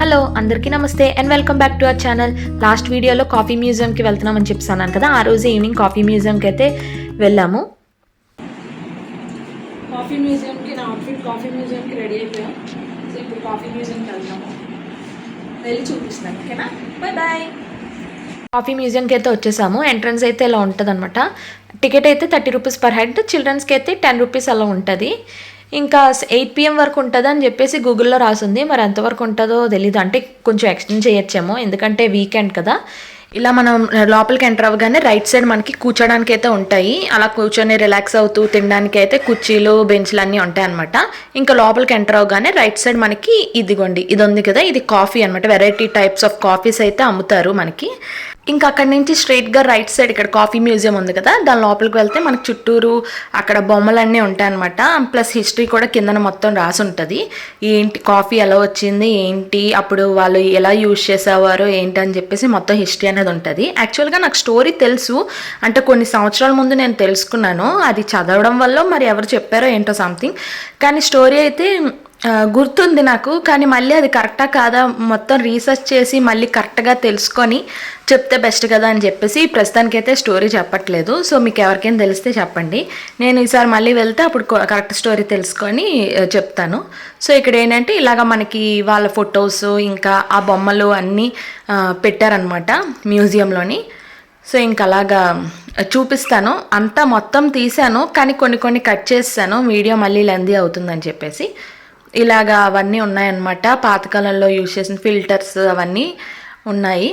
Hello అందరికీ నమస్తే and welcome back to our channel. Last వీడియోలో కాఫీ మ్యూజియంకి వెళ్తున్నామని చెప్పాను కదా, ఆ రోజు ఈవినింగ్ కాఫీ మ్యూజియంకి అయితే వెళ్ళాము. కాఫీ మ్యూజియంకి నా అవుట్ఫిట్ కాఫీ మ్యూజియంకి రెడీ అయిపోయాం. సో ఇప్పుడు కాఫీ మ్యూజియంకి వెళ్తాము, వెళ్ళి చూపిస్తాను. ఓకేనా, బాయ్ బాయ్. కాఫీ మ్యూజియంకి అయితే వచ్చేసాము. ఎంట్రన్స్ అయితే ఇలా ఉంటుంది అనమాట. టికెట్ అయితే 30 రూపీస్ పర్ హెడ్, చిల్డ్రన్స్కి అయితే 10 రూపీస్ అలా ఉంటుంది. ఇంకా 8 PM వరకు ఉంటుంది అని చెప్పేసి గూగుల్లో రాసింది. మరి ఎంతవరకు ఉంటుందో తెలీదు, అంటే కొంచెం ఎక్స్టెండ్ చేయొచ్చేమో, ఎందుకంటే వీకెండ్ కదా. ఇలా మనం లోపలికి ఎంటర్ అవ్వగానే రైట్ సైడ్ మనకి కూర్చోడానికి అయితే ఉంటాయి. అలా కూర్చొని రిలాక్స్ అవుతూ తినడానికి అయితే కుర్చీలు బెంచ్లు అన్నీ ఉంటాయి అనమాట. ఇంకా లోపలికి ఎంటర్ అవ్వగానే రైట్ సైడ్ మనకి ఇదిగోండి, ఇది ఉంది కదా, ఇది కాఫీ అనమాట. వెరైటీ టైప్స్ ఆఫ్ కాఫీస్ అయితే అమ్ముతారు మనకి. ఇంకా అక్కడి నుంచి స్ట్రైట్గా రైట్ సైడ్ ఇక్కడ కాఫీ మ్యూజియం ఉంది కదా, దాని లోపలికి వెళ్తే మనకి చుట్టూరు అక్కడ బొమ్మలన్నీ ఉంటాయన్నమాట. ప్లస్ హిస్టరీ కూడా కిందన మొత్తం రాసి ఉంటుంది. ఏంటి కాఫీ ఎలా వచ్చింది, ఏంటి అప్పుడు వాళ్ళు ఎలా యూజ్ చేసేవారు ఏంటి అని చెప్పేసి మొత్తం హిస్టరీ అనేది ఉంటుంది. యాక్చువల్గా నాకు స్టోరీ తెలుసు, అంటే కొన్ని సంవత్సరాల ముందు నేను తెలుసుకున్నాను. అది చదవడం వల్ల మరి ఎవరు చెప్పారో ఏంటో సంథింగ్, కానీ స్టోరీ అయితే గుర్తుంది నాకు. కానీ మళ్ళీ అది కరెక్టా కాదా మొత్తం రీసెర్చ్ చేసి మళ్ళీ కరెక్ట్గా తెలుసుకొని చెప్తే బెస్ట్ కదా అని చెప్పేసి ప్రస్తుతానికైతే స్టోరీ చెప్పట్లేదు. సో మీకు ఎవరికైనా తెలిస్తే చెప్పండి, నేను ఈసారి మళ్ళీ వెళ్తే అప్పుడు కరెక్ట్ స్టోరీ తెలుసుకొని చెప్తాను. సో ఇక్కడ ఏంటంటే ఇలాగ మనకి వాళ్ళ ఫొటోస్ ఇంకా ఆ బొమ్మలు అన్నీ పెట్టారనమాట మ్యూజియంలోని. సో ఇంకా అలాగా చూపిస్తాను. అంతా మొత్తం తీసాను, కానీ కొన్ని కట్ చేస్తాను, వీడియో మళ్ళీ లెందీ అవుతుందని చెప్పేసి. ఇలాగా అవన్నీ ఉన్నాయన్నమాట. పాతకాలంలో యూజ్ చేసిన ఫిల్టర్స్ అవన్నీ ఉన్నాయి.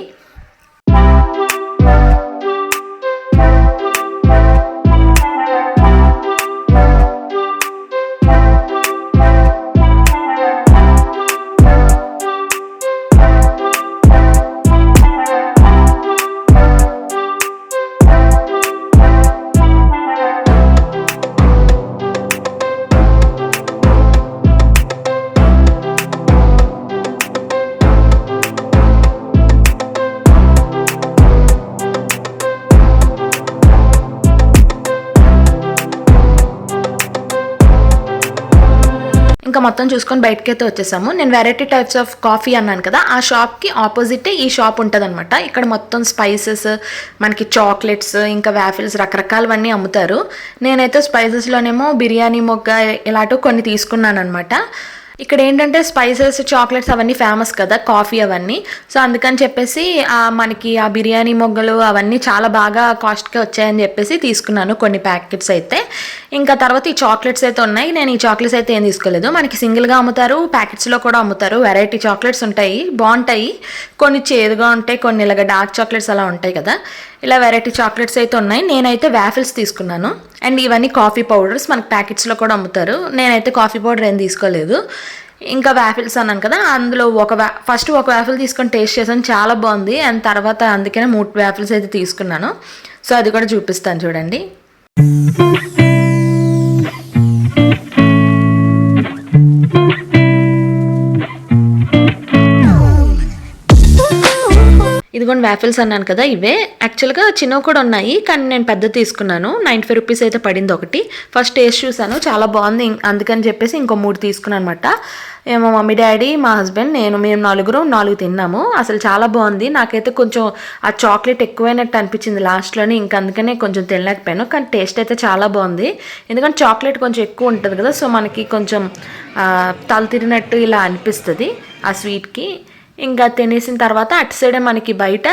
ఇంకా మొత్తం చూసుకొని బయటకి అయితే వచ్చేసాము. నేను వెరైటీ టైప్స్ ఆఫ్ కాఫీ అన్నాను కదా, ఆ షాప్కి ఆపోజిటే ఈ షాప్ ఉంటుంది అనమాట. ఇక్కడ మొత్తం స్పైసెస్, మనకి చాక్లెట్స్, ఇంకా వ్యాఫిల్స్ రకరకాలవన్నీ అమ్ముతారు. నేనైతే స్పైసెస్లోనేమో బిర్యానీ మొగ్గ ఇలాంటివి కొన్ని తీసుకున్నాను అనమాట. ఇక్కడ ఏంటంటే స్పైసెస్, చాక్లెట్స్ అవన్నీ ఫేమస్ కదా, కాఫీ అవన్నీ. సో అందుకని చెప్పేసి మనకి ఆ బిర్యానీ మొగ్గలు అవన్నీ చాలా బాగా కాస్ట్గా వచ్చాయని చెప్పేసి తీసుకున్నాను కొన్ని ప్యాకెట్స్ అయితే. ఇంకా తర్వాత ఈ చాక్లెట్స్ అయితే ఉన్నాయి. నేను ఈ చాక్లెట్స్ అయితే ఏం తీసుకోలేదు. మనకి సింగిల్గా అమ్ముతారు, ప్యాకెట్స్లో కూడా అమ్ముతారు. వెరైటీ చాక్లెట్స్ ఉంటాయి, బాగుంటాయి. కొన్ని చేదుగా ఉంటాయి, కొన్ని ఇలాగ డార్క్ చాక్లెట్స్ అలా ఉంటాయి కదా. ఇలా వెరైటీ చాక్లెట్స్ అయితే ఉన్నాయి. నేనైతే వ్యాఫిల్స్ తీసుకున్నాను. అండ్ ఇవన్నీ కాఫీ పౌడర్స్ మనకి ప్యాకెట్స్లో కూడా అమ్ముతారు. నేనైతే కాఫీ పౌడర్ ఏం తీసుకోలేదు. ఇంకా వ్యాఫిల్స్ అన్నాను కదా, అందులో ఫస్ట్ ఒక వ్యాఫిల్ తీసుకొని టేస్ట్ చేశాను, చాలా బాగుంది. అండ్ తర్వాత అందుకనే 3 వ్యాఫిల్స్ అయితే తీసుకున్నాను. సో అది కూడా చూపిస్తాను చూడండి. ఇదిగోండి వ్యాఫిల్స్ అన్నాను కదా, ఇవే. యాక్చువల్గా చిన్నవి కూడా ఉన్నాయి, కానీ నేను పెద్ద తీసుకున్నాను. 95 రూపీస్ అయితే పడింది ఒకటి. ఫస్ట్ టేస్ట్ చూసాను, చాలా బాగుంది, అందుకని చెప్పేసి ఇంకో 3 తీసుకున్నాను అనమాట. మా మమ్మీ, డాడీ, మా హస్బెండ్, మేము 4 తిన్నాము. అసలు చాలా బాగుంది. నాకైతే కొంచెం ఆ చాక్లెట్ ఎక్కువైనట్టు అనిపించింది లాస్ట్లోనే, ఇంకా అందుకనే కొంచెం తినలేకపోయాను. కానీ టేస్ట్ అయితే చాలా బాగుంది, ఎందుకంటే చాక్లెట్ కొంచెం ఎక్కువ ఉంటుంది కదా. సో మనకి కొంచెం తల తిరిగినట్టు ఇలా అనిపిస్తుంది ఆ స్వీట్కి. ఇంకా తినేసిన తర్వాత అటు సైడే మనకి బయట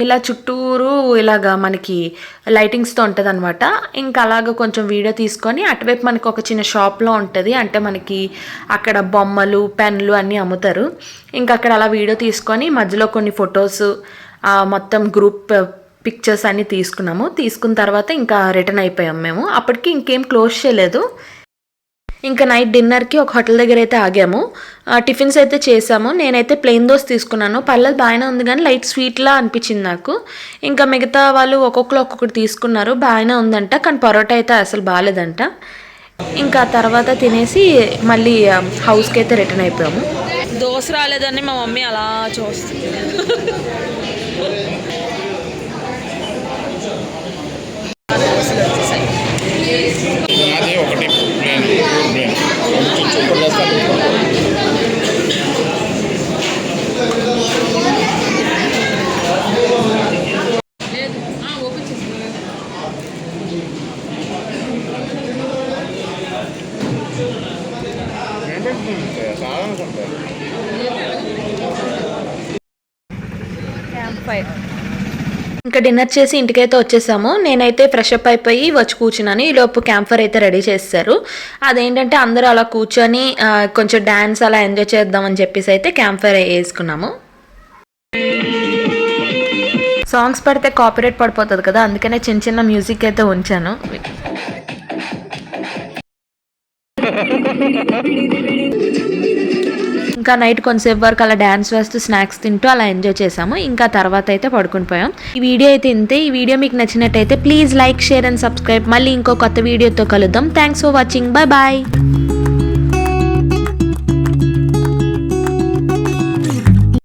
ఇలా చుట్టూరు ఇలాగా మనకి లైటింగ్స్తో ఉంటుంది అనమాట. ఇంకా అలాగ కొంచెం వీడియో తీసుకొని అటువైపు మనకి ఒక చిన్న షాప్లో ఉంటుంది, అంటే మనకి అక్కడ బొమ్మలు, పెన్లు అన్నీ అమ్ముతారు. ఇంకా అక్కడ అలా వీడియో తీసుకొని మధ్యలో కొన్ని ఫొటోస్, మొత్తం గ్రూప్ పిక్చర్స్ అన్నీ తీసుకున్నాము. తీసుకున్న తర్వాత ఇంకా రిటర్న్ అయిపోయాం మేము. అప్పటికి ఇంకేం క్లోజ్ చేయలేదు. ఇంకా నైట్ డిన్నర్కి ఒక హోటల్ దగ్గర అయితే ఆగాము. టిఫిన్స్ అయితే చేసాము. నేనైతే ప్లెయిన్ దోశ తీసుకున్నాను. పర్లేదు బాగానే ఉంది, కానీ లైట్ స్వీట్లా అనిపించింది నాకు. ఇంకా మిగతా వాళ్ళు ఒక్కొక్కటి తీసుకున్నారు, బాగానే ఉందంట. కానీ పరోటా అయితే అసలు బాగాలేదంట. ఇంకా తర్వాత తినేసి మళ్ళీ హౌస్కి అయితే రిటర్న్ అయిపోయాము. దోశ రాలేదని మా మమ్మీ అలా చూస్తుంది. ఇంకా డిన్నర్ చేసి ఇంటికైతే వచ్చేసాము. నేనైతే ఫ్రెష్ అప్ అయిపోయి వచ్చి కూర్చున్నాను. ఈలోపు క్యాంప్ ఫైర్ అయితే రెడీ చేస్తారు. అదేంటంటే అందరూ అలా కూర్చొని కొంచెం డ్యాన్స్ అలా ఎంజాయ్ చేద్దామని చెప్పేసి అయితే క్యాంప్ ఫైర్ వేసుకున్నాము. సాంగ్స్ పడితే కాపీరైట్ పడిపోతుంది కదా, అందుకనే చిన్న చిన్న మ్యూజిక్ అయితే ఉంచాను. ఇంకా నైట్ కొంతసేపు వరకు అలా డ్యాన్స్ వేస్తూ స్నాక్స్ తింటూ అలా ఎంజాయ్ చేసాము. ఇంకా తర్వాత అయితే పడుకుని పోయాం. ఈ వీడియో అయితే ఇంతే. ఈ వీడియో మీకు నచ్చినట్టయితే please like, share and subscribe. మళ్ళీ ఇంకో కొత్త వీడియోతో కలుద్దాం. Thanks for watching. Bye bye.